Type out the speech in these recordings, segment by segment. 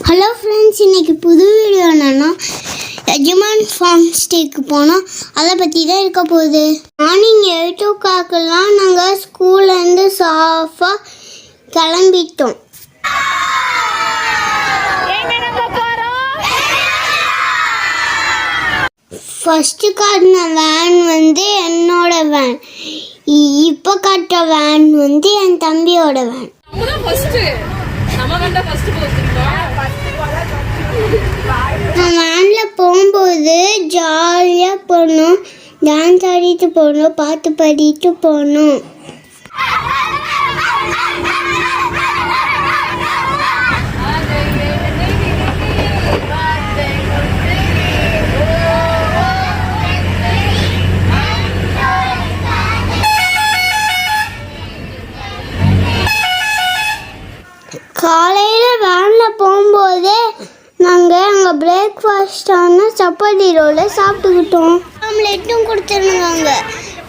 Hello friends, இன்றைக்கி புது video என்னென்னா எஜமான் ஃபார்ம் ஸ்டேக்கு போனோம். அதை பற்றி தான் இருக்க போகுது. மார்னிங் 8 o'clock நாங்கள் ஸ்கூல்லேருந்து சாஃபாக கிளம்பிட்டோம். ஃபஸ்ட்டு காட்டின வேன் என்னோட வேன், இப்போ காட்டுற வேன் என் தம்பியோட வேன். நான் வேனில் போகும்போது ஜாலியாக போனோம், டான்ஸ் ஆடிட்டு போனோம், பாட்டு பாடிட்டு போனோம். காலையில் வேனில் போகும்போதே நாங்கள் அங்கே பிரேக்ஃபாஸ்டான சப்பாத்தி ரோலை சாப்பிட்டுக்கிட்டோம். ஆம்லேட்டும் கொடுத்துருந்தாங்க,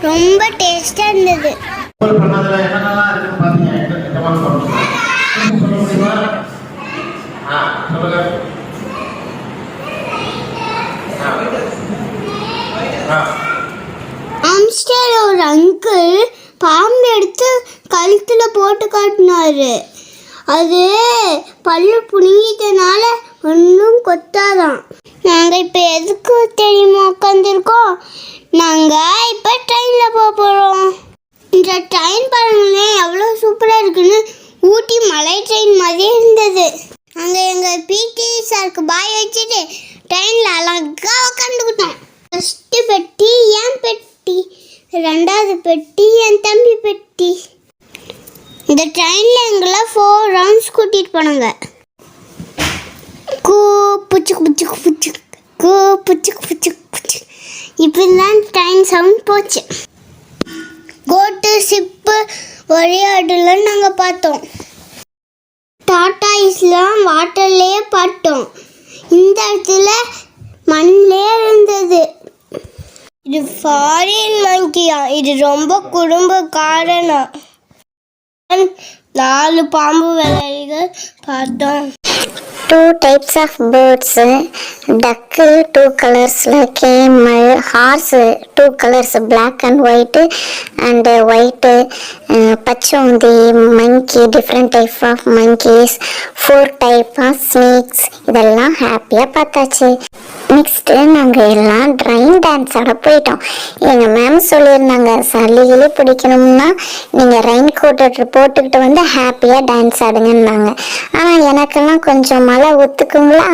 ரொம்ப டேஸ்டாக இருந்தது. ஆம்ஸ்டர் ஒரு அங்கிள் பாம்பு எடுத்து கழுத்தில் போட்டு காட்டினாரு. அது பல்லு புடுங்கிட்டனால ஒன்றும் கொத்தாதான். நாங்கள் இப்போ எதுக்கு தெரியுமா உட்காந்துருக்கோம்? நாங்கள் இப்போ ட்ரெயினில் போக போகிறோம். இந்த ட்ரெயின் பாருங்களேன், எவ்வளோ சூப்பராக இருக்குன்னு. ஊட்டி மலை ட்ரெயின் மாதிரியே இருந்தது. அங்கே எங்கள் பிடி சாருக்கு பாய் வச்சுட்டு ட்ரெயினில் அழகாக உட்காந்துக்கிட்டோம். ஃபஸ்ட்டு பெட்டி என் பெட்டி, ரெண்டாவது பெட்டி என் தம்பி பெட்டி. இந்த ட்ரெயினில் எங்களை 4 rounds கூட்டிகிட்டு போனாங்க. கூ புச்சுக்கு புச்சுக்கு புச்சுக்கு, கூ புச்சுக்கு புச்சுக்கு புச்சு, இப்படி தான் ட்ரெயின் சவுண்ட் போச்சு. கோட்டு சிப்பு ஒரேடில் நாங்கள் பார்த்தோம். டாட்டா ஐஸ்லாம் வாட்டர்லேயே பார்த்தோம். இந்த இடத்துல மண்ணிலே இருந்தது. இது ஃபாரின் மங்கியா, இது ரொம்ப குடும்பக்காரனா. 4 பாம்பு விலைகள் பார்த்தோம். 2 types of birds, duck 2 colors, camel, horse 2 colors, black and white, and white, பச்சோந்தி, monkey, different type of monkeys, 4 type of snakes. இதெல்லாம் ஹாப்பியாக பார்த்தாச்சு. நெக்ஸ்ட்டு நாங்கள் எல்லாம் ட்ரைன் டான்ஸ் ஆட போயிட்டோம். எங்கள் மேம் சொல்லியிருந்தாங்க, சளிகளே பிடிக்கணும்னா நீங்கள் ரெயின் கோட்டு போட்டுக்கிட்டு வந்து ஹாப்பியாக டான்ஸ் ஆடுங்கன்னாங்க. ஆனால் எனக்கெல்லாம் கொஞ்சம் மழை ஒத்துக்குங்களா,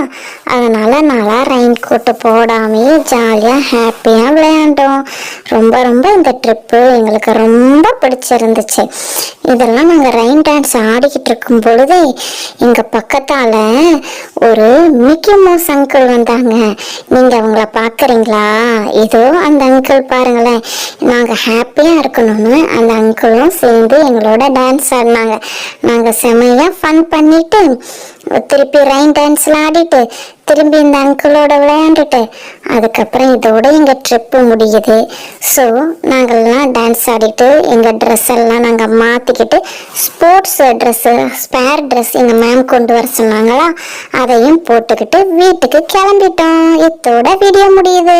அதனால் நான்லாம் ரெயின் கோட்டு போடாமையே ஜாலியாக ஹாப்பியாக விளையாண்டோம். ரொம்ப ரொம்ப இந்த ட்ரிப்பு எங்களுக்கு ரொம்ப பிடிச்சிருந்துச்சு. இதெல்லாம் நாங்கள் ரெயின் டான்ஸ் ஆடிக்கிட்டு இருக்கும் பொழுது எங்கள் பக்கத்தால் ஒரு மிக்கி மவுஸ் அங்கிள் வந்தாங்க. நீங்கள் அவங்கள பார்க்குறீங்களா? இதோ அந்த அங்கிள் பாருங்களேன். நாங்கள் ஹாப்பியாக இருக்கணும்னு அந்த அங்கிளும் சேர்ந்து எங்களோட டான்ஸ் ஆடினாங்க. நாங்கள் செமையாக ஃபன் பண்ணிவிட்டு திருப்பி ரெயின் டான்ஸில் ஆடிட்டு திரும்பி இந்த அங்கிளோட விளையாண்டுட்டு அதுக்கப்புறம் இதோட எங்கள் ட்ரிப்பு முடியுது. ஸோ நாங்கள்லாம் டான்ஸ் ஆடிட்டு எங்கள் ட்ரெஸ் எல்லாம் நாங்கள் மாற்றிக்கிட்டு ஸ்போர்ட்ஸ் ட்ரெஸ்ஸு, ஸ்பேர் ட்ரெஸ் எங்கள் மேம் கொண்டு வர சொன்னாங்களா, அதையும் போட்டுக்கிட்டு வீட்டுக்கு கிளம்பிட்டோம். இதோட வீடியோ முடியுது.